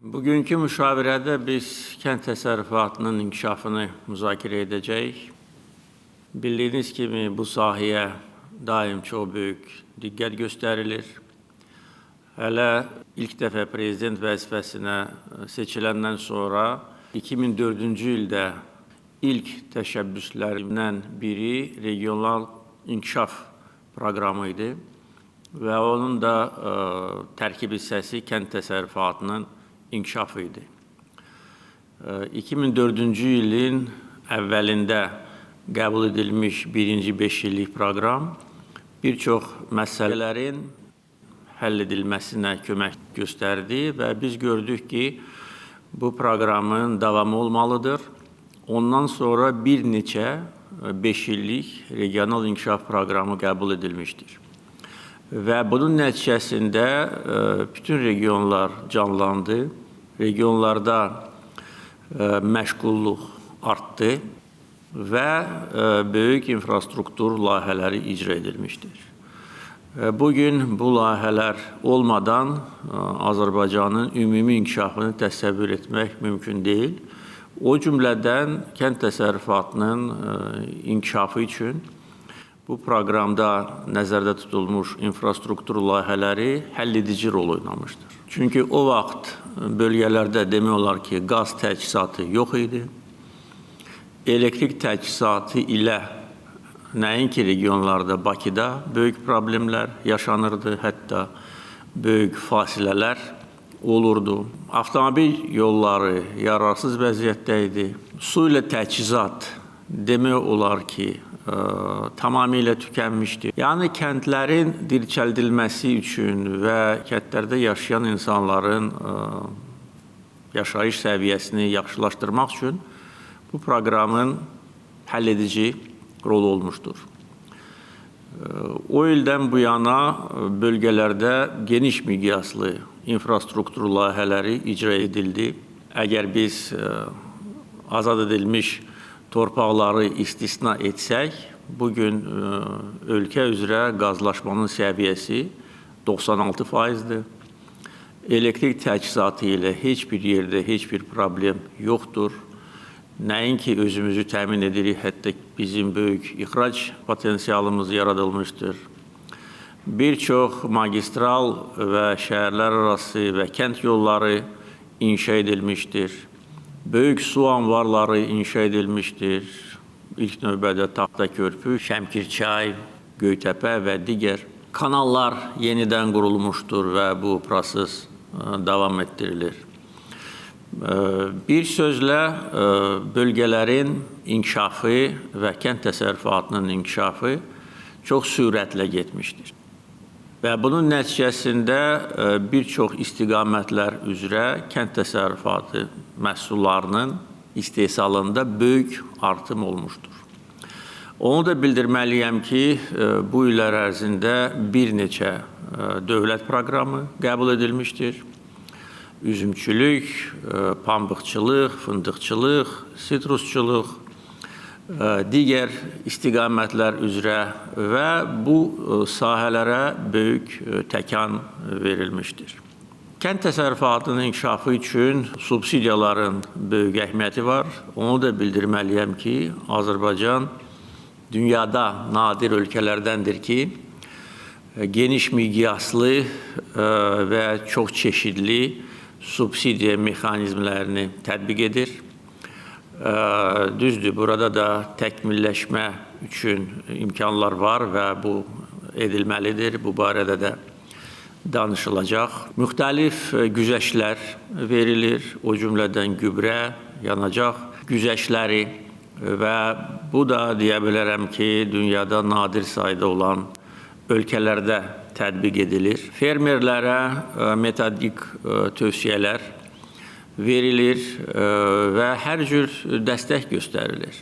Bugünkü müşavirədə biz kənd təsərrüfatının inkişafını müzakirə edəcəyik. Bildiyiniz kimi bu sahəyə daim çox böyük diqqət göstərilir. Hələ ilk dəfə prezident vəzifəsinə seçiləndən sonra 2004-cü ildə ilk təşəbbüslərindən biri regional inkişaf proqramı idi və onun da tərkib hissəsi kənd təsərrüfatının inkişafı idi. 2004-cü ilin əvvəlində qəbul edilmiş birinci 5 illik proqram bir çox məsələlərin həll edilməsinə kömək göstərdi və biz gördük ki, bu proqramın davamı olmalıdır. Ondan sonra bir neçə 5 illik regional inkişaf proqramı qəbul edilmişdir. Və bunun nəticəsində bütün regionlar canlandı, regionlarda məşğulluq artdı və böyük infrastruktur layihələri icra edilmişdir. Bugün bu layihələr olmadan Azərbaycanın ümumi inkişafını təsəvvür etmək mümkün deyil. O cümlədən kənd təsərrüfatının inkişafı üçün bu proqramda nəzərdə tutulmuş infrastruktur layihələri həlledici rol oynamışdır. Çünki o vaxt bölgələrdə demək olar ki, qaz təchizatı yox idi. Elektrik təchizatı ilə nəinki regionlarda, Bakıda böyük problemlər yaşanırdı, hətta böyük fasilələr olurdu. Avtomobil yolları yararsız vəziyyətdə idi. Su ilə təchizat demək olar ki, tamamilə tükənmişdi. Yəni, kəndlərin dirçəldilməsi üçün və kəndlərdə yaşayan insanların yaşayış səviyyəsini yaxşılaşdırmaq üçün bu proqramın həlledici rolu olmuşdur. O ildən bu yana bölgələrdə geniş miqyaslı infrastruktur layihələri icra edildi. Əgər biz azad edilmiş torpaqları istisna etsək, bugün ölkə üzrə qazlaşmanın səviyyəsi 96%-dir. Elektrik təchizatı ilə heç bir yerdə heç bir problem yoxdur. Nəinki özümüzü təmin edirik, hətta bizim böyük ixrac potensialımız yaradılmışdır. Bir çox magistral və şəhərlər arası və kənd yolları inşa edilmişdir. Böyük su anbarları inşa edilmişdir. İlk növbədə Taxta Körpü, Şəmkirçay, Göytəpə və digər kanallar yenidən qurulmuşdur və bu proses davam etdirilir. Bir sözlə bölgələrin inkişafı və kənd təsərrüfatının inkişafı çox sürətlə getmişdir. Və bunun nəticəsində bir çox istiqamətlər üzrə kənd təsərrüfatı məhsullarının istehsalında böyük artım olmuşdur. Onu da bildirməliyəm ki, bu illər ərzində bir neçə dövlət proqramı qəbul edilmişdir. Üzümçülük, pambıqçılıq, fındıqçılıq, sitrusçuluq, digər istiqamətlər üzrə və bu sahələrə böyük təkan verilmişdir. Kənd təsərrüfatının inkişafı üçün subsidiyaların böyük əhəmiyyəti var. Onu da bildirməliyəm ki, Azərbaycan dünyada nadir ölkələrdəndir ki, geniş miqyaslı və çox çeşidli subsidiya mexanizmlərini tətbiq edir. Düzdür, burada da təkmilləşmə üçün imkanlar var və bu edilməlidir. Bu barədə də danışılacaq. Müxtəlif güzəştlər verilir, o cümlədən gübrə, yanacaq güzəştləri və bu da deyə bilərəm ki, dünyada nadir sayda olan ölkələrdə tətbiq edilir. Fermerlərə metodik tövsiyələr verilir və hər cür dəstək göstərilir.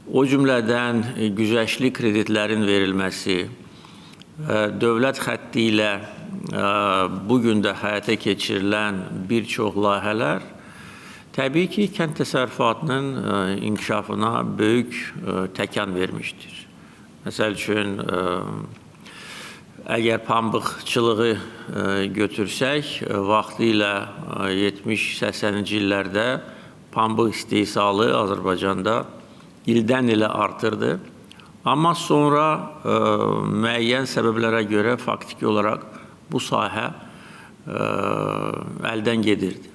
O cümlədən güzəştli kreditlərin verilməsi, dövlət xətti ilə bugün də həyata keçirilən bir çox layihələr təbii ki, kənd təsərrüfatının inkişafına böyük təkan vermişdir. Məsəl üçün, Əgər pambıqçılığı götürsək, vaxtilə 70-80-ci illərdə pambıq istehsalı Azərbaycanda ildən ilə artırdı. Amma sonra müəyyən səbəblərə görə faktiki olaraq bu sahə əldən gedirdi.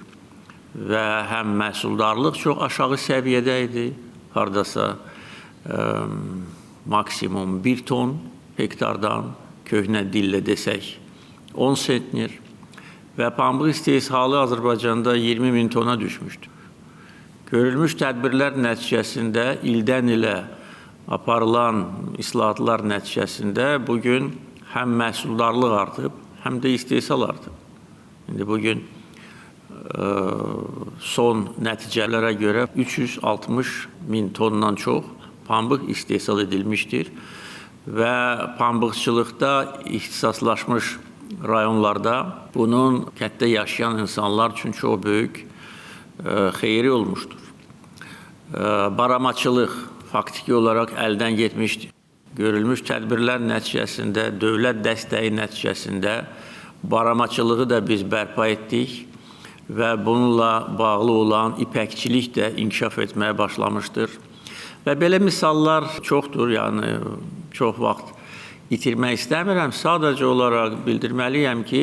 Və həm məhsuldarlıq çox aşağı səviyyədə idi, haradasa maksimum 1 ton hektardan, köhnə dillə desək 10 sentner və pambıq istehsalı Azərbaycanda 20 min tona düşmüşdü. Görülmüş tədbirlər nəticəsində ildən ilə aparılan islahatlar nəticəsində bugün həm məhsuldarlıq artıb, həm də istehsal artıb. İndi bugün son nəticələrə görə 360 min tondan çox pambıq istehsal edilmişdir və pambıqçılıqda ixtisaslaşmış rayonlarda bunun kənddə yaşayan insanlar üçün çox böyük xeyri olmuşdur. Baramaçılıq faktiki olaraq əldən getmişdir. Görülmüş tədbirlər nəticəsində, dövlət dəstəyi nəticəsində baramaçılığı da biz bərpa etdik və bununla bağlı olan ipəkçilik də inkişaf etməyə başlamışdır. Və belə misallar çoxdur, yəni çox vaxt itirmək istəmirəm. Sadəcə olaraq bildirməliyəm ki,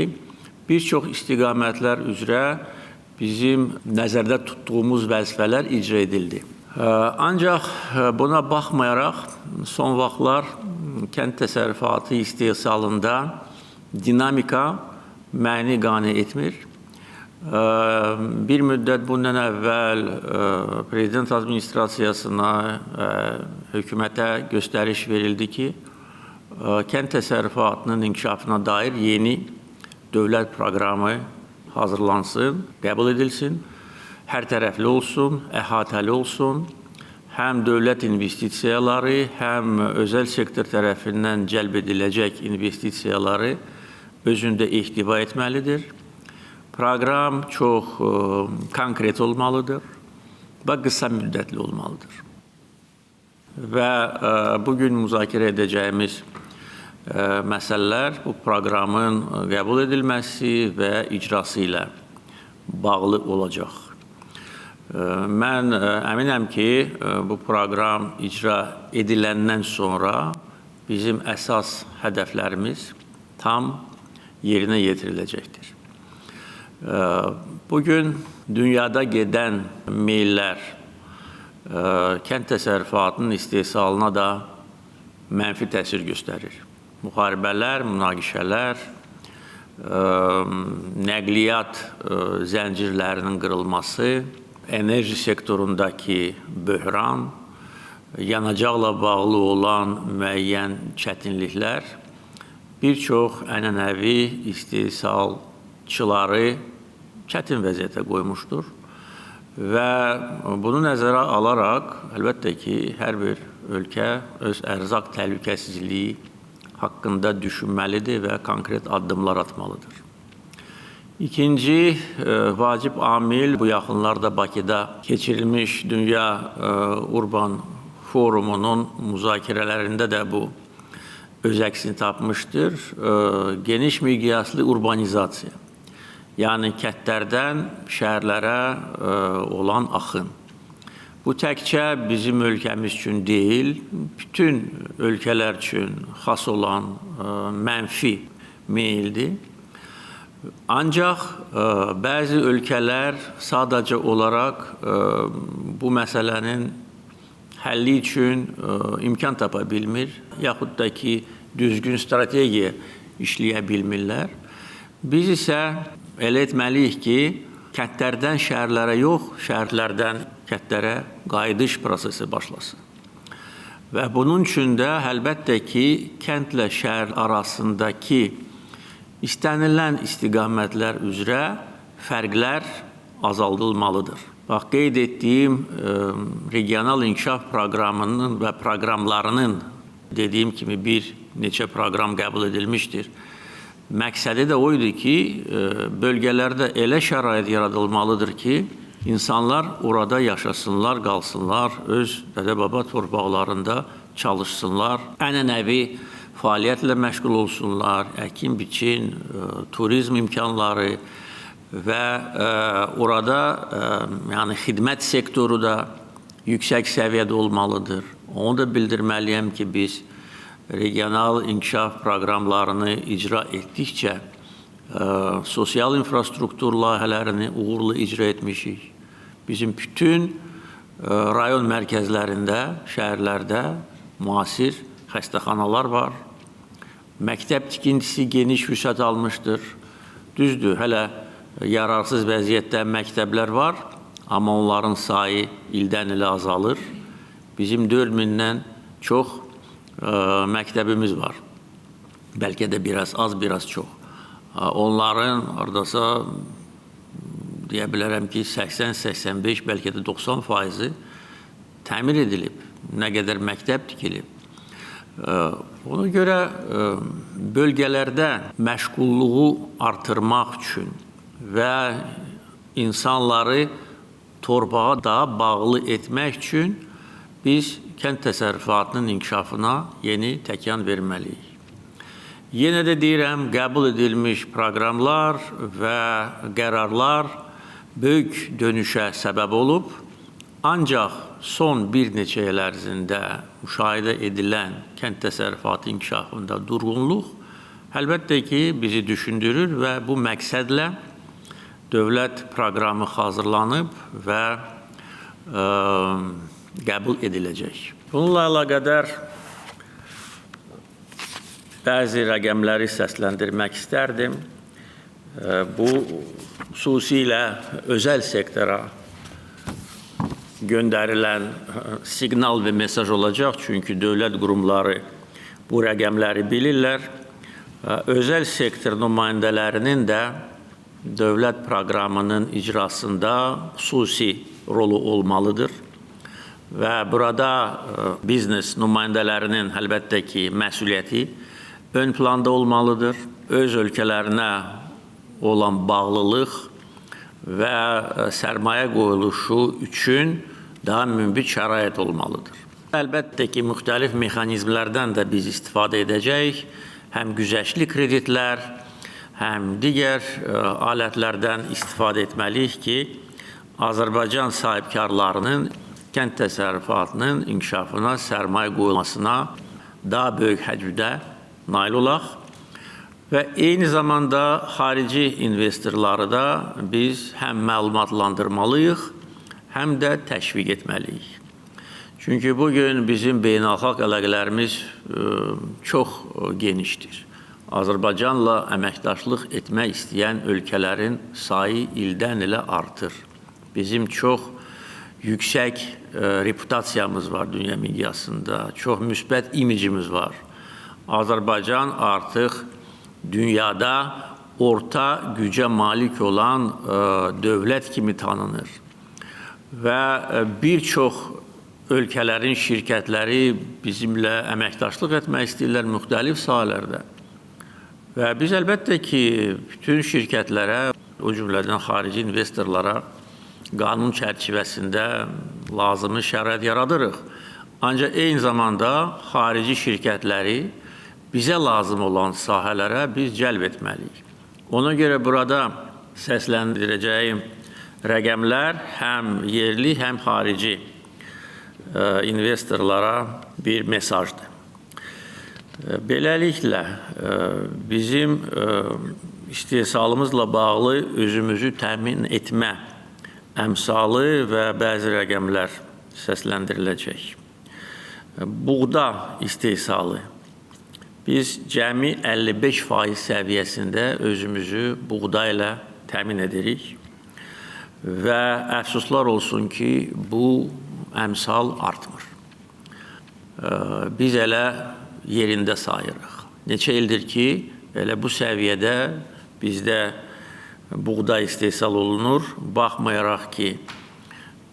bir çox istiqamətlər üzrə bizim nəzərdə tutduğumuz vəzifələr icra edildi. Ancaq buna baxmayaraq, son vaxtlar kənd təsərrüfatı istehsalında dinamika məni qane etmir. Bir müddət bundan əvvəl Prezident Administrasiyasına, hökumətə göstəriş verildi ki, kənd təsərrüfatının inkişafına dair yeni dövlət proqramı hazırlansın, qəbul edilsin. Hər tərəfli olsun, əhatəli olsun, həm dövlət investisiyaları, həm özəl sektor tərəfindən cəlb ediləcək investisiyaları özündə ehtiva etməlidir. Proqram çox konkret olmalıdır və qısa müddətli olmalıdır. Və bugün müzakirə edəcəyimiz məsələlər bu proqramın qəbul edilməsi və icrası ilə bağlı olacaq. Mən əminəm ki, bu proqram icra ediləndən sonra bizim əsas hədəflərimiz tam yerinə yetiriləcəkdir. Bugün dünyada gedən meyllər kənd təsərrüfatının istehsalına da mənfi təsir göstərir. Müharibələr, münaqişələr, nəqliyyat zəncirlərinin qırılması, enerji sektorundakı böhran, yanacaqla bağlı olan müəyyən çətinliklər bir çox ənənəvi istehsalçıları çətin vəziyyətə qoymuşdur və bunu nəzərə alaraq əlbəttə ki, hər bir ölkə öz ərzaq təhlükəsizliyi haqqında düşünməlidir və konkret addımlar atmalıdır. İkinci vacib amil bu yaxınlarda Bakıda keçirilmiş Dünya Urban Forumunun müzakirələrində də bu öz əksini tapmışdır. Geniş miqyaslı urbanizasiya, yəni kəndlərdən şəhərlərə olan axın. Bu təkcə bizim ölkəmiz üçün deyil, bütün ölkələr üçün xas olan mənfi meyldir. Ancaq bəzi ölkələr sadəcə olaraq bu məsələnin həlli üçün imkan tapa bilmir, yaxud da ki, düzgün strategiya işləyə bilmirlər. Biz isə elə etməliyik ki, kəndlərdən şəhərlərə yox, şəhərlərdən kəndlərə qayıdış prosesi başlasın. Və bunun üçün də əlbəttə ki, kəndlə şəhər arasındakı İstənilən istiqamətlər üzrə fərqlər azaldılmalıdır. Bax, qeyd etdiyim regional inkişaf proqramının və proqramlarının dediyim kimi bir neçə proqram qəbul edilmişdir. Məqsədi də o idi ki, bölgələrdə elə şərait yaradılmalıdır ki, insanlar orada yaşasınlar, qalsınlar, öz dədə-baba torpaqlarında çalışsınlar, ənənəvi fəaliyyətlə məşğul olsunlar, əkin, biçin, turizm imkanları və orada yəni xidmət sektoru da yüksək səviyyədə olmalıdır. Onu da bildirməliyəm ki, biz regional inkişaf proqramlarını icra etdikcə sosial infrastruktur layihələrini uğurlu icra etmişik. Bizim bütün rayon mərkəzlərində, şəhərlərdə müasir xəstəxanalar var. Məktəb tikintisi geniş vüsət almışdır. Düzdür, hələ yararsız vəziyyətdə məktəblər var, amma onların sayı ildən ilə azalır. Bizim 4000-dən çox məktəbimiz var. Bəlkə də biraz az, biraz çox. Onların aradasa deyə bilərəm ki, 80-85, bəlkə də 90% təmir edilib. Nə qədər məktəb tikilib. Ona görə bölgələrdə məşğulluğu artırmaq üçün və insanları torpağa daha bağlı etmək üçün biz kənd təsərrüfatının inkişafına yeni təkan verməliyik. Yenə də deyirəm, qəbul edilmiş proqramlar və qərarlar böyük dönüşə səbəb olub, ancaq son bir neçə il ərzində müşahidə edilən kənd təsərrüfatı inkişafında durğunluq əlbəttə ki, bizi düşündürür və bu məqsədlə dövlət proqramı hazırlanıb və qəbul ediləcək. Bununla əlaqədar bəzi rəqəmləri səsləndirmək istərdim. Bu, xüsusilə özəl sektora göndərilən siqnal və mesaj olacaq, çünki dövlət qurumları bu rəqəmləri bilirlər. Özəl sektor nümayəndələrinin də dövlət proqramının icrasında xüsusi rolu olmalıdır. Və burada biznes nümayəndələrinin əlbəttə ki, məsuliyyəti ön planda olmalıdır. Öz ölkələrinə olan bağlılıq və sərmayə qoyuluşu üçün daha münbit şərait olmalıdır. Əlbəttə ki, müxtəlif mexanizmlərdən də biz istifadə edəcəyik. Həm güzəştli kreditlər, həm digər alətlərdən istifadə etməliyik ki, Azərbaycan sahibkarlarının kənd təsərrüfatının inkişafına, sərmayə qoyulmasına daha böyük həcmdə nail olaq və eyni zamanda xarici investorları da biz həm məlumatlandırmalıyıq, həm də təşviq etməliyik. Çünki bugün bizim beynəlxalq əlaqələrimiz çox genişdir. Azərbaycanla əməkdaşlıq etmək istəyən ölkələrin sayı ildən ilə artır. Bizim çox yüksək reputasiyamız var dünya miqyasında, çox müsbət imicimiz var. Azərbaycan artıq dünyada orta gücə malik olan dövlət kimi tanınır və bir çox ölkələrin şirkətləri bizimlə əməkdaşlıq etmək istəyirlər müxtəlif sahələrdə. Və biz əlbəttə ki, bütün şirkətlərə, o cümlədən xarici investorlara qanun çərçivəsində lazımi şərait yaradırıq. Ancaq eyni zamanda xarici şirkətləri bizə lazım olan sahələrə biz cəlb etməliyik. Ona görə burada səsləndirəcəyim rəqəmlər həm yerli, həm xarici investorlara bir mesajdır. Beləliklə, bizim istehsalımızla bağlı özümüzü təmin etmə əmsalı və bəzi rəqəmlər səsləndiriləcək. Buğda istehsalı. Biz cəmi 55% səviyyəsində özümüzü buğda ilə təmin edirik və əfsuslar olsun ki, bu əmsal artmır. Biz elə yerində sayırıq. Neçə ildir ki, elə bu səviyyədə bizdə buğda istehsal olunur. Baxmayaraq ki,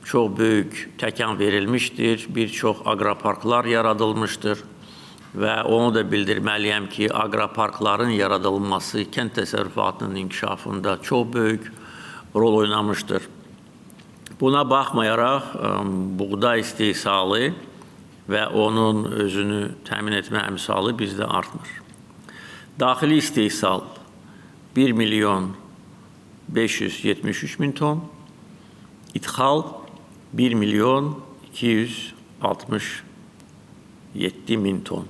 çox böyük təkan verilmişdir, bir çox aqroparklar yaradılmışdır və onu da bildirməliyəm ki, aqroparkların yaradılması kənd təsərrüfatının inkişafında çox böyük rol oynamışdır. Buna baxmayaraq, buğda istehsalı və onun özünü təmin etmə əmsalı bizdə artmır. Daxili istehsal 1 milyon 573 min ton, ithal 1 milyon 267 min ton.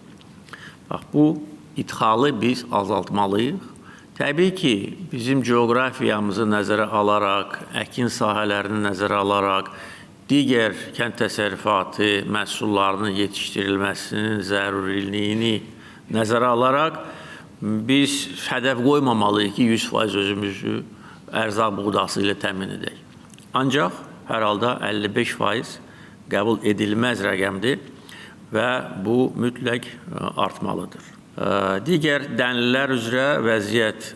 Bax, bu ithalı biz azaltmalıyıq. Təbii ki, bizim coğrafiyamızı nəzərə alaraq, əkin sahələrini nəzərə alaraq, digər kənd təsərrüfatı məhsullarının yetişdirilməsinin zəruriliyini nəzərə alaraq, biz hədəf qoymamalıyıq ki, 100% özümüzü ərzaq buğdası ilə təmin edək. Ancaq hər halda 55% qəbul edilməz rəqəmdir və bu mütləq artmalıdır. Digər dənlilər üzrə vəziyyət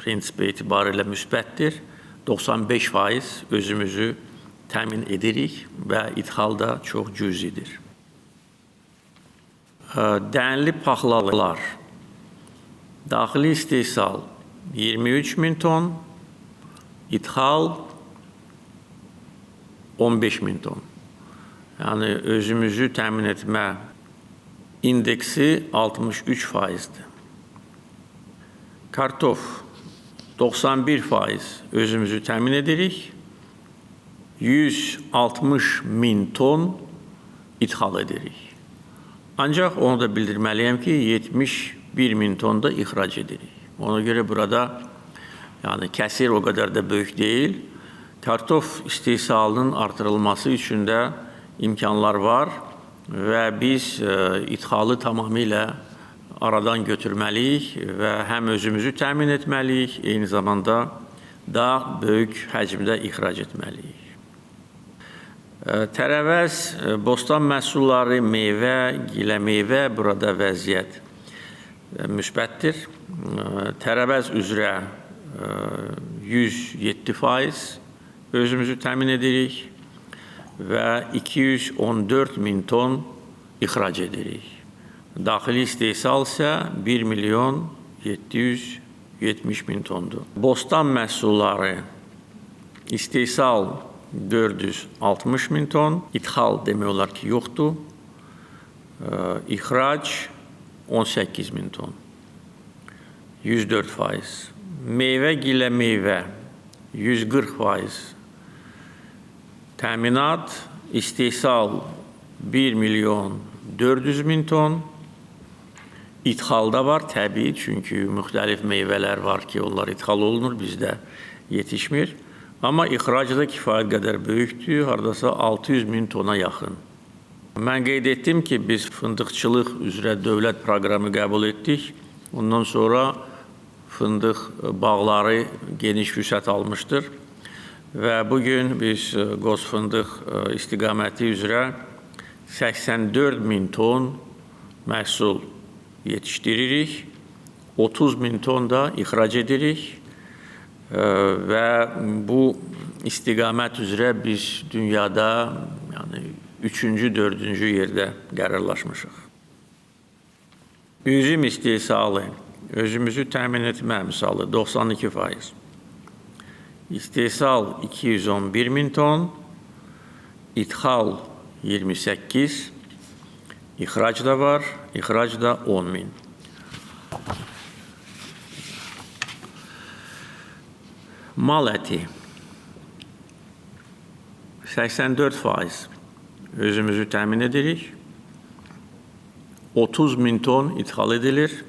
prinsipi etibarilə müsbətdir. 95% özümüzü təmin edirik və ithal da çox cüzidir. Dənli paxlalılar. Daxili istehsal 23 min ton, ithal 15 min ton. Yəni, özümüzü təmin etmə indeksi 63%'dir. Kartof 91% özümüzü təmin edirik. 160 min ton ithal edirik. Ancaq onu da bildirməliyəm ki, 71 min ton da ixrac edirik. Ona görə burada kəsir o qədər də böyük deyil. Kartof istehsalının artırılması üçün də imkanlar var və biz ithalı tamamilə aradan götürməliyik və həm özümüzü təmin etməliyik, eyni zamanda daha böyük həcmdə ixrac etməliyik. Tərəvəz, bostan məhsulları, meyvə, gilə meyvə burada vəziyyət müsbətdir. Tərəvəz üzrə 107% özümüzü təmin edirik və 214 min ton ixrac edirik. Daxili istehsal isə 1 milyon 770 min tondur. Bostan məhsulları istehsal 460 min ton, ithal demək olar ki, yoxdur. İxrac 18 min ton, 104%. Meyvə, gilə meyvə 140%. Təminat, istehsal 1 milyon 400 min ton. İthalda var təbii, çünki müxtəlif meyvələr var ki, onlar ithal olunur, bizdə yetişmir. Amma ixracda kifayət qədər böyükdür, haradasa 600 min tona yaxın. Mən qeyd etdim ki, biz fındıqçılıq üzrə dövlət proqramı qəbul etdik. Ondan sonra fındıq bağları geniş vüsət almışdır. Və bugün biz qoz fındıq istiqaməti üzrə 84 min ton məhsul yetişdiririk, 30 min ton da ixrac edirik və bu istiqamət üzrə biz dünyada 3-cü, 4-cü yerdə qərarlaşmışıq. Üzüm istehsalı, özümüzü təmin etmə misalı 92%. İstehsal 211 min ton, ithal 28, ixrac da var, ixrac da 10 min. Mal əti 84% özümüzü təmin edirik. 30 min ton ithal edilir.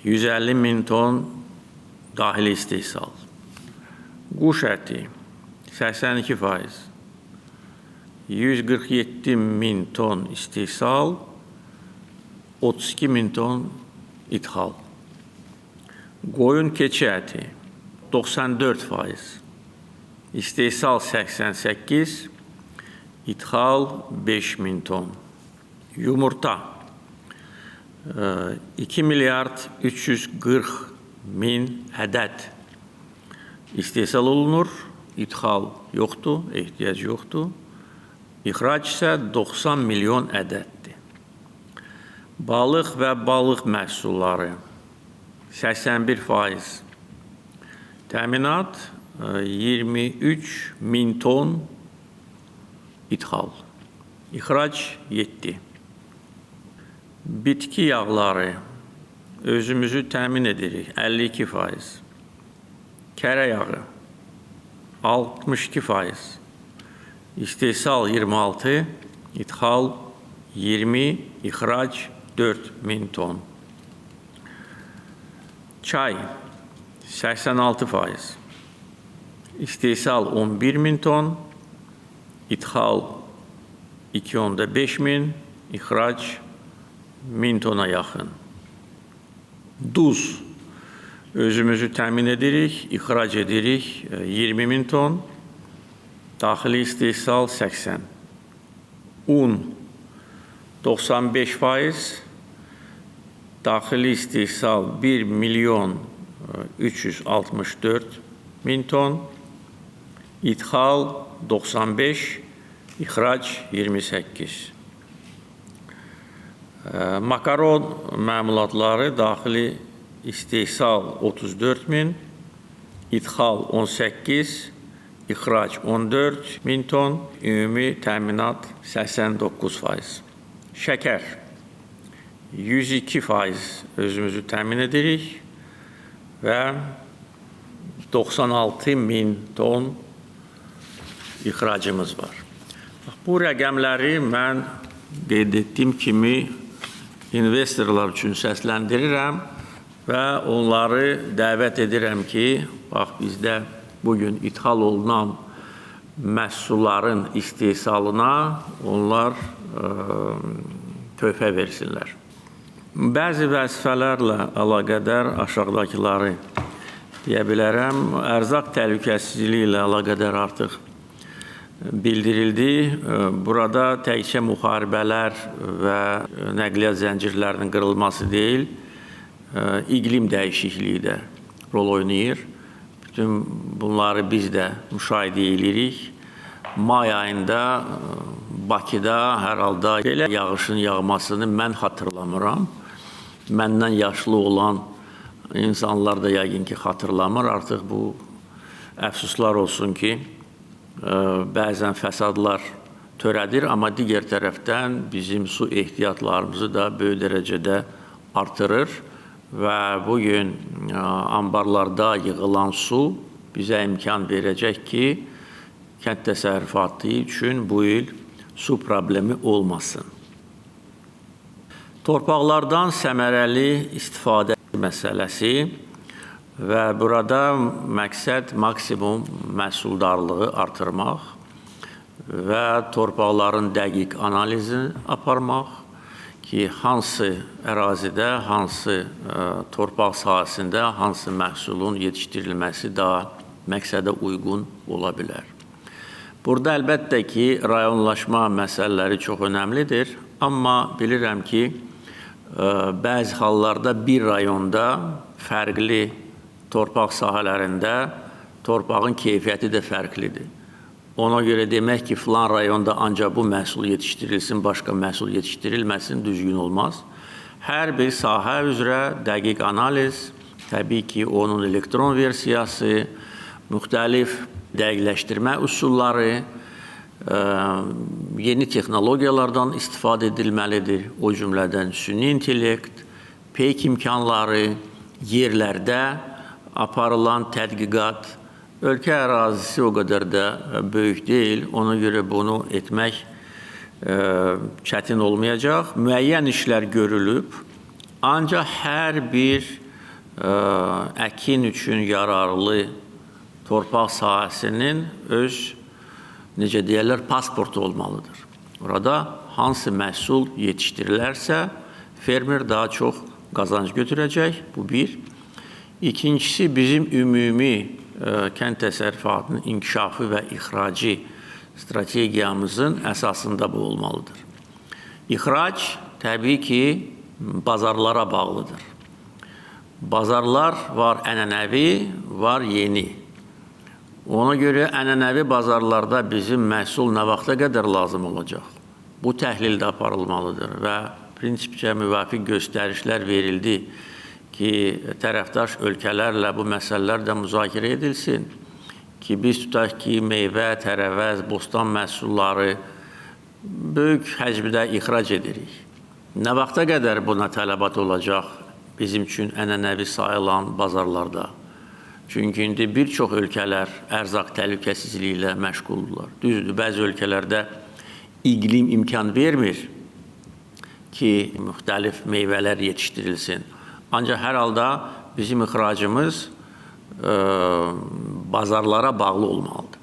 150 min ton daxili istehsal. Quş əti 82%. 147 min ton istehsal, 32 min ton ithal. Qoyun keçi əti 94%. İstehsal 88, ithal 5 min ton. Yumurta 2 milyard 340 min ədəd istehsal olunur, ithal yoxdur, ehtiyac yoxdur. İxrac isə 90 milyon ədəddir. Balıq və balıq məhsulları 81%. Təminat 23 min ton ithal. İxrac 7. Bitki yağları özümüzü təmin edirik 52%. Kərə yağı 62%. İstehsal 26, ithal 20, ixrac 4000 ton. Çay 86%. İstehsal 11.000 ton, ithal 2.500, ixrac 1000 tona yaxın. Duz özümüzü təmin edirik, ixrac edirik 20.000 ton, daxili istehsal 80. Un 95%, daxili istehsal 1.364.000 ton, ithal 95, ixrac 28. Makaron məmulatları daxili istehsal 34.000, ithal 18, ixrac 14.000 ton, ümumi təminat 89%. Şəkər 102% özümüzü təmin edirik və 96.000 ton ixracımız var. Bu rəqəmləri mən qeyd etdiyim kimi investorlar üçün səsləndirirəm və onları dəvət edirəm ki, bax bizdə bugün ithal olunan məhsulların istehsalına onlar töhfə versinlər. Bəzi vəzifələrlə əlaqədar aşağıdakıları deyə bilərəm. Ərzaq təhlükəsizliyi ilə əlaqədar artıq bildirildi. Burada təkcə müharibələr və nəqliyyat zəncirlərinin qırılması deyil, iqlim dəyişikliyi də rol oynayır. Bütün bunları biz də müşahidə edirik. May ayında Bakıda hər halda belə yağışın yağmasını mən xatırlamıram. Məndən yaşlı olan insanlar da yəqin ki xatırlamır. Artıq bu əfsuslar olsun ki, bəzən fəsadlar törədir, amma digər tərəfdən bizim su ehtiyatlarımızı da böyük dərəcədə artırır və bugün ambarlarda yığılan su bizə imkan verəcək ki, kənd təsərrüfatı üçün bu il su problemi olmasın. Torpaqlardan səmərəli istifadə məsələsi və burada məqsəd maksimum məhsuldarlığı artırmaq və torpaqların dəqiq analizini aparmaq ki, hansı ərazidə, hansı torpaq sahəsində, hansı məhsulun yetişdirilməsi daha məqsədə uyğun ola bilər. Burada əlbəttə ki, rayonlaşma məsələləri çox önəmlidir, amma bilirəm ki, bəzi hallarda bir rayonda fərqli torpaq sahələrində torpağın keyfiyyəti də fərqlidir. Ona görə demək ki, filan rayonda ancaq bu məhsul yetişdirilsin, başqa məhsul yetişdirilməsin, düzgün olmaz. Hər bir sahə üzrə dəqiq analiz, təbii ki, onun elektron versiyası, müxtəlif dəqiqləşdirmə üsulları, yeni texnologiyalardan istifadə edilməlidir. O cümlədən süni intellekt, peyk imkanları, yerlərdə aparılan tədqiqat, ölkə ərazisi o qədər də böyük deyil. Ona görə bunu etmək çətin olmayacaq. Müəyyən işlər görülüb, ancaq hər bir əkin üçün yararlı torpaq sahəsinin öz, necə deyərlər, pasportu olmalıdır. Orada hansı məhsul yetişdirilərsə, fermer daha çox qazanc götürəcək, bu bir. İkincisi, bizim ümumi kənd təsərrüfatının inkişafı və ixracı strategiyamızın əsasında bu olmalıdır. İxrac, təbii ki, bazarlara bağlıdır. Bazarlar var ənənəvi, var yeni. Ona görə ənənəvi bazarlarda bizim məhsul nə vaxta qədər lazım olacaq? Bu təhlildə aparılmalıdır və prinsipcə müvafiq göstərişlər verildi ki, tərəfdaş ölkələrlə bu məsələlər də müzakirə edilsin ki, biz tutaq ki, meyvə, tərəvəz, bostan məhsulları böyük həcmdə ixrac edirik. Nə vaxta qədər buna tələbat olacaq bizim üçün ənənəvi sayılan bazarlarda? Çünki indi bir çox ölkələr ərzaq təhlükəsizliyi ilə məşğuldurlar. Düzdür, bəzi ölkələrdə iqlim imkan vermir ki, müxtəlif meyvələr yetişdirilsin. Ancaq hər halda bizim ixracımız bazarlara bağlı olmalıdır.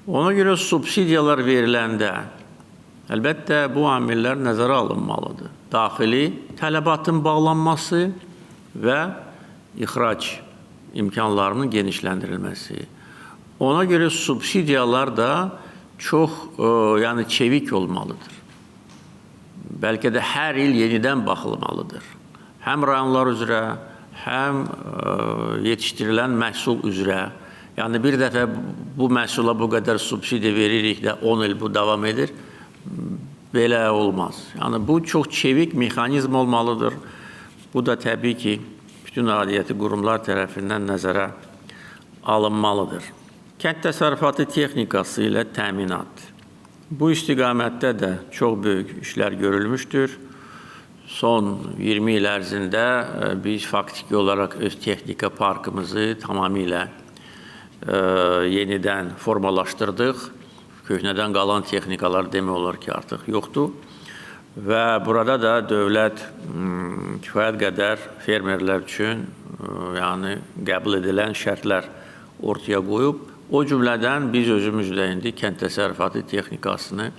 Ona görə subsidiyalar veriləndə əlbəttə bu amillər nəzərə alınmalıdır. Daxili tələbatın bağlanması və ixrac imkanlarının genişləndirilməsi. Ona görə subsidiyalar da çox çevik olmalıdır. Bəlkə də hər il yenidən baxılmalıdır. Həm rayonlar üzrə, həm yetişdirilən məhsul üzrə. Yəni bir dəfə bu məhsula bu qədər subsidiya veririk də 10 il bu davam edir. Belə olmaz. Yəni bu çox çevik mexanizm olmalıdır. Bu da təbii ki, bütün aidiyyəti qurumlar tərəfindən nəzərə alınmalıdır. Kənd təsərrüfatı texnikası ilə təminat. Bu istiqamətdə də çox böyük işlər görülmüşdür. Son 20 il ərzində biz faktiki olaraq öz texnika parkımızı tamamilə yenidən formalaşdırdıq. Köhnədən qalan texnikalar demək olar ki, artıq yoxdur. Və burada da dövlət kifayət qədər fermerlər üçün qəbul edilən şərtlər ortaya qoyub. O cümlədən biz özümüz də indi kənd təsərrüfatı texnikasını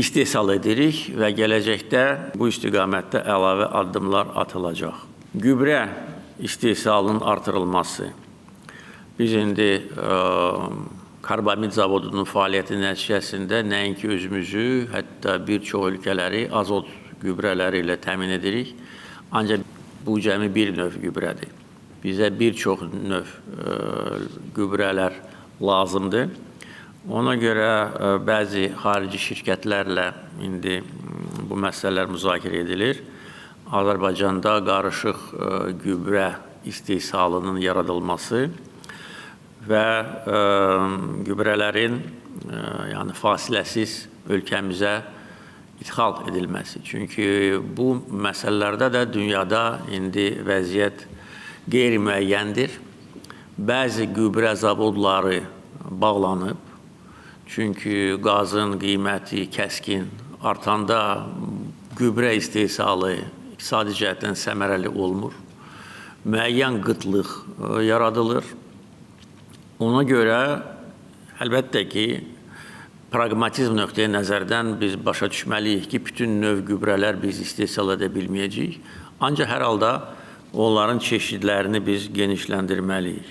istehsal edirik və gələcəkdə bu istiqamətdə əlavə addımlar atılacaq. Gübrə istehsalının artırılması. Biz indi karbamid zavodunun fəaliyyəti nəticəsində nəinki özümüzü, hətta bir çox ölkələri azot gübrələri ilə təmin edirik. Ancaq bu cəmi bir növ gübrədir. Bizə bir çox növ gübrələr lazımdır. Ona görə bəzi xarici şirkətlərlə indi bu məsələlər müzakirə edilir. Azərbaycanda qarışıq gübrə istehsalının yaradılması və gübrələrin fasiləsiz ölkəmizə ixal edilməsi. Çünki bu məsələlərdə də dünyada indi vəziyyət qeyri-müəyyəndir. Bəzi gübrə zavodları bağlanıb, çünki qazın qiyməti kəskin artanda gübrə istehsalı iqtisadi cəhətdən səmərəli olmur. Müəyyən qıtlıq yaradılır. Ona görə əlbəttə ki, praqmatizm nöqteyi nəzərdən biz başa düşməliyik ki, bütün növ gübrələr biz istehsal edə bilməyəcəyik. Ancaq hər halda onların çeşidlərini biz genişləndirməliyik.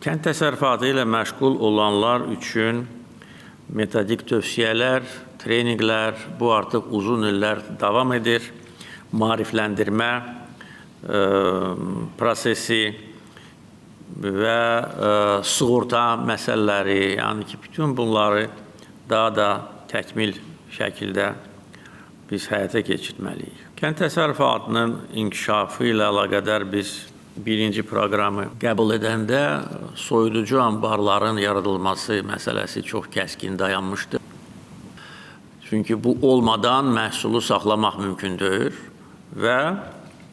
Kənd təsərrüfatı ilə məşğul olanlar üçün metodik tövsiyələr, treninqlər, bu artıq uzun illər davam edir. Maarifləndirmə prosesi və sığorta məsələləri, yəni ki, bütün bunları daha da təkmil şəkildə biz həyata keçirməliyik. Kənd təsərrüfatının inkişafı ilə əlaqədar biz birinci proqramı qəbul edəndə soyuducu anbarların yaradılması məsələsi çox kəskin dayanmışdır. Çünki bu olmadan məhsulu saxlamaq mümkün deyil və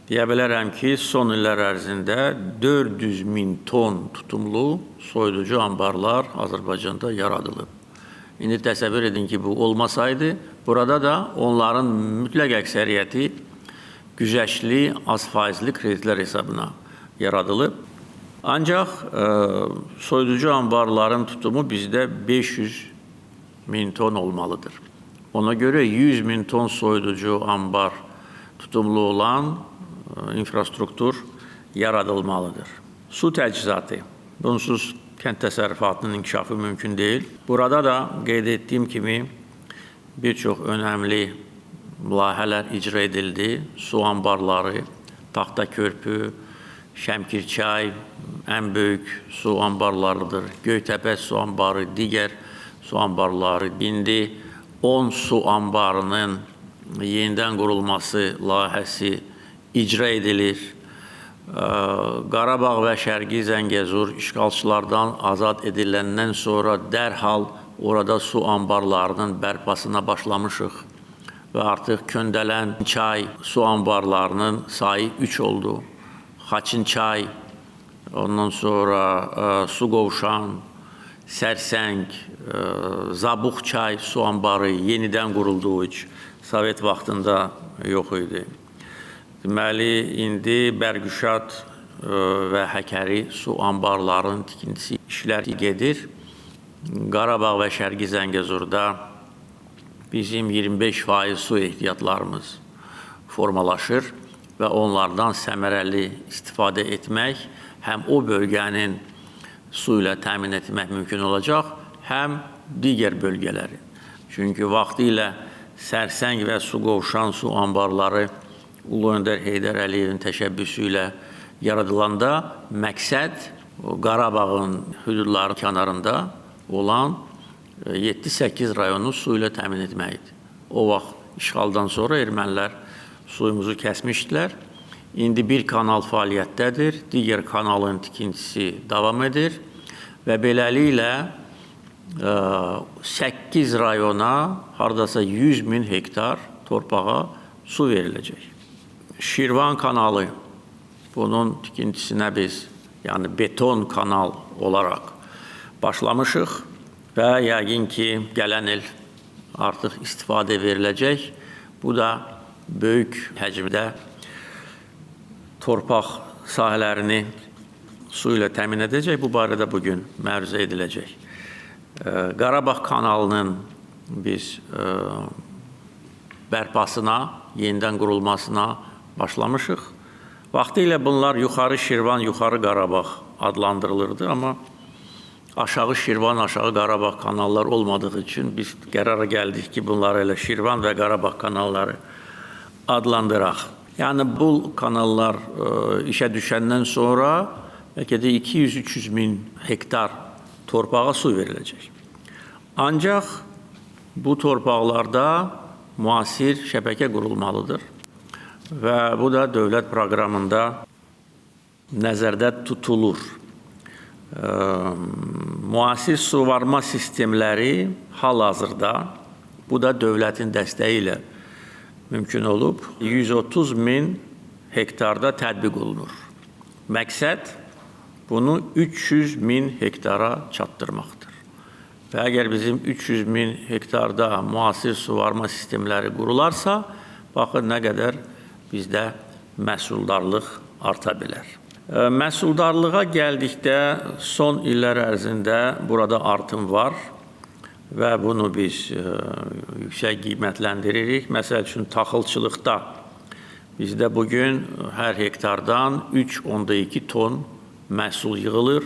deyə bilərəm ki, son illər ərzində 400.000 ton tutumlu soyuducu anbarlar Azərbaycanda yaradılıb. İndi təsəvvür edin ki, bu olmasaydı, burada da onların mütləq əksəriyyəti güzəştli, az faizli kreditlər hesabına yaradılıb. Ancaq soyuducu anbarların tutumu bizdə 500.000 ton olmalıdır. Ona görə 100.000 ton soyuducu anbar tutumlu olan infrastruktur yaradılmalıdır. Su təchizatı. Bunsuz kənd təsərrüfatının inkişafı mümkün deyil. Burada da qeyd etdiyim kimi bir çox önəmli layihələr icra edildi. Su anbarları, Taxta Körpü, Şəmkirçay ən böyük su anbarlarıdır. Göytəpə su anbarı, digər su anbarları. İndi 10 su anbarının yenidən qurulması layihəsi icra edilir. Qarabağ və Şərqi Zəngəzur işğalçılardan azad ediləndən sonra dərhal orada su anbarlarının bərpasına başlamışıq və artıq Köndələn çay su anbarlarının sayı 3 oldu. Xaçın çay, ondan sonra Su Qovşan, Sərsəng, Zabux çay su anbarı yenidən qurulduğu üçün Sovet vaxtında yox idi. Deməli, indi Bərgüşad və Həkəri su anbarlarının tikintisi işləri gedir. Qarabağ və Şərqi Zəngəzurda bizim 25% su ehtiyatlarımız formalaşır və onlardan səmərəli istifadə etmək həm o bölgənin su ilə təmin etmək mümkün olacaq, həm digər bölgələrin. Çünki vaxtı ilə Sərsəng və Su Qovşan su anbarları Ulu Öndər Heydər Əliyevin təşəbbüsü ilə yaradılanda məqsəd Qarabağın hüdudları kənarında olan 7-8 rayonu su ilə təmin etmək idi. O vaxt işğaldan sonra ermənilər suyumuzu kəsmişdilər. İndi bir kanal fəaliyyətdədir, digər kanalın tikintisi davam edir və beləliklə 8 rayona haradasa 100.000 hektar torpağa su veriləcək. Şirvan kanalı, bunun tikintisinə biz, yəni beton kanal olaraq başlamışıq və yəqin ki, gələn il artıq istifadə veriləcək. Bu da böyük həcmdə torpaq sahələrini su ilə təmin edəcək. Bu barədə bugün məruzə ediləcək. Qarabağ kanalının biz bərpasına, yenidən qurulmasına başlamışıq. Vaxtı ilə bunlar yuxarı Şirvan, yuxarı Qarabağ adlandırılırdı, amma aşağı Şirvan, aşağı Qarabağ kanallar olmadığı üçün biz qərara gəldik ki, bunları elə Şirvan və Qarabağ kanalları adlandıraq. Yəni, bu kanallar işə düşəndən sonra bəlkə də 200-300 min hektar torpağa su veriləcək. Ancaq bu torpaqlarda müasir şəbəkə qurulmalıdır və bu da dövlət proqramında nəzərdə tutulur. Müasir suvarma sistemləri hal-hazırda, bu da dövlətin dəstəyi ilə mümkün olub, 130 min hektarda tətbiq olunur. Məqsəd bunu 300 min hektara çatdırmaqdır. Və əgər bizim 300 min hektarda müasir suvarma sistemləri qurularsa, baxın nə qədər bizdə məhsuldarlıq arta bilər. Məhsuldarlığa gəldikdə son illər ərzində burada artım var və bunu biz yüksək qiymətləndiririk. Məsəl üçün, taxılçılıqda bizdə bugün hər hektardan 3,2 ton məhsul yığılır.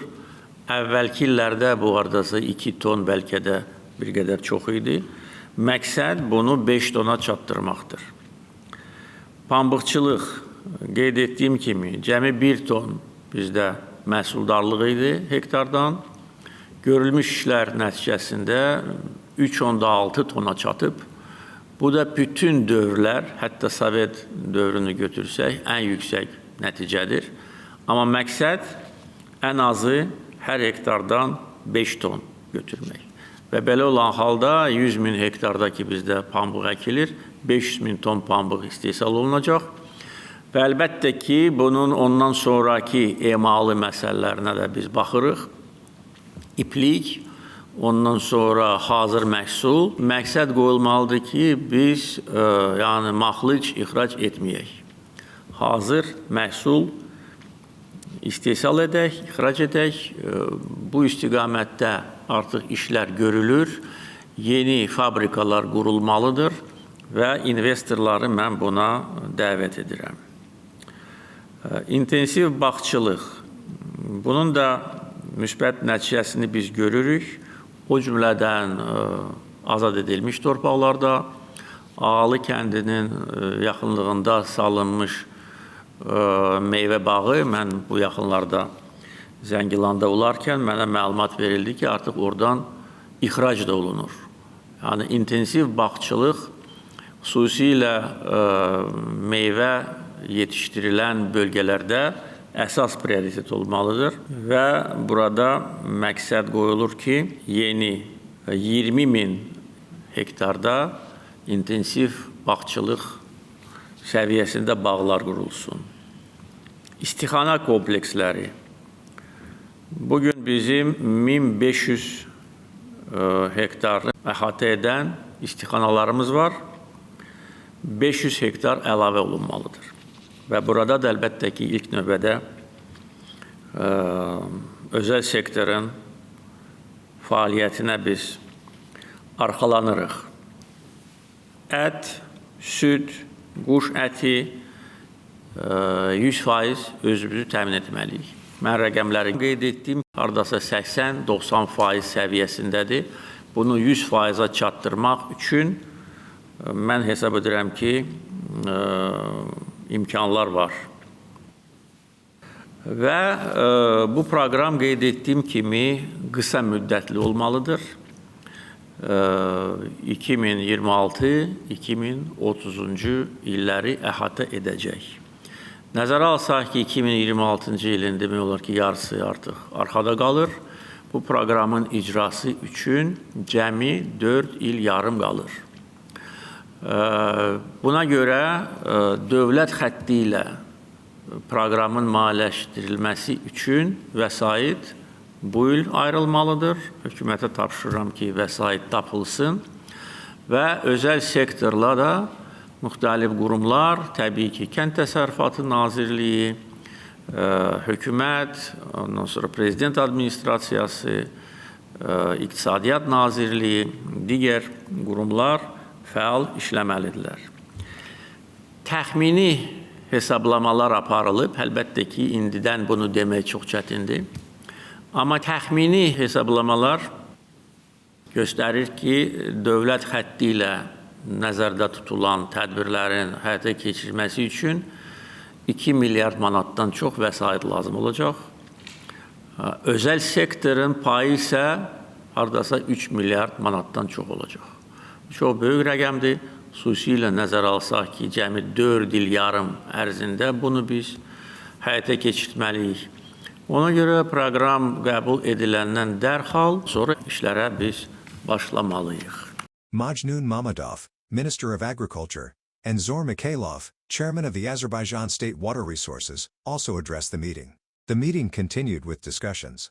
Əvvəlki illərdə bu hardasa 2 ton bəlkə də bir qədər çox idi. Məqsəd bunu 5 tona çatdırmaqdır. Pambıqçılıq, qeyd etdiyim kimi, cəmi 1 ton bizdə məhsuldarlıq idi hektardan. Görülmüş işlər nəticəsində 3,6 tona çatıb. Bu da bütün dövrlər, hətta Sovet dövrünü götürsək, ən yüksək nəticədir. Amma məqsəd ən azı hər hektardan 5 ton götürmək. Və belə olan halda 100 min hektarda ki, bizdə pambıq əkilir, 500 min ton pambıq istehsal olunacaq. Və əlbəttə ki, bunun ondan sonraki emalı məsələlərinə də biz baxırıq. İplik, ondan sonra hazır məhsul. Məqsəd qoyulmalıdır ki, biz yəni maxlıc ixrac etməyək. Hazır məhsul istehsal edək, ixrac edək. Bu istiqamətdə artıq işlər görülür. Yeni fabrikalar qurulmalıdır və investorları mən buna dəvət edirəm. İntensiv bağçılıq. Bunun da müsbət nəticəsini biz görürük. O cümlədən azad edilmiş torpaqlarda, Ağalı kəndinin yaxınlığında salınmış meyvə bağı, mən bu yaxınlarda Zəngilanda olarkən mənə məlumat verildi ki, artıq oradan ixrac da olunur. Yəni, intensiv bağçılıq xüsusilə meyvə yetişdirilən bölgələrdə əsas prioritet olmalıdır və burada məqsəd qoyulur ki, yeni 20 min hektarda intensiv bağçılıq səviyyəsində bağlar qurulsun. İstixana kompleksləri. Bugün bizim 1500 hektarı əhatə edən istixanalarımız var. 500 hektar əlavə olunmalıdır. Və burada da əlbəttə ki, ilk növbədə özəl sektorun fəaliyyətinə biz arxalanırıq. Ət, süd, quş əti 100% özümüzü təmin etməliyik. Mən rəqəmləri qeyd etdim, haradasa 80-90% səviyyəsindədir. Bunu 100%-a çatdırmaq üçün mən hesab edirəm ki, imkanlar var. Və bu proqram qeyd etdiyim kimi qısa müddətli olmalıdır. 2026-2030-cu illəri əhatə edəcək. Nəzərə alsaq ki, 2026-cı ilin demək olar ki, yarısı artıq arxada qalır. Bu proqramın icrası üçün cəmi 4 il yarım qalır. Buna görə dövlət xətti ilə proqramın maliyyələşdirilməsi üçün vəsait bu il ayrılmalıdır. Hökumətə tapşırıram ki, vəsait tapılsın və özəl sektorla da müxtəlif qurumlar, təbii ki, Kənd Təsərrüfatı Nazirliyi, hökumət, ondan sonra Prezident Administrasiyası, İqtisadiyyat Nazirliyi, digər qurumlar fəal işləməlidirlər. Təxmini hesablamalar aparılıb, əlbəttə ki, indidən bunu demək çox çətindir. Amma təxmini hesablamalar göstərir ki, dövlət xətti ilə nəzərdə tutulan tədbirlərin həyata keçirilməsi üçün 2 milyard manatdan çox vəsait lazım olacaq. Özəl sektorun payı isə haradasa 3 milyard manatdan çox olacaq. Çox böyük rəqəmdir. Xüsusilə nəzərə alsaq ki, cəmi 4 il yarım ərzində bunu biz həyata keçirməliyik. Ona görə proqram qəbul ediləndən dərhal sonra işlərə biz başlamalıyıq. Majnun Mamadov, Minister of Agriculture, and Zor Mikhailov, Chairman of the Azerbaijan State Water Resources, also addressed the meeting. The meeting continued with discussions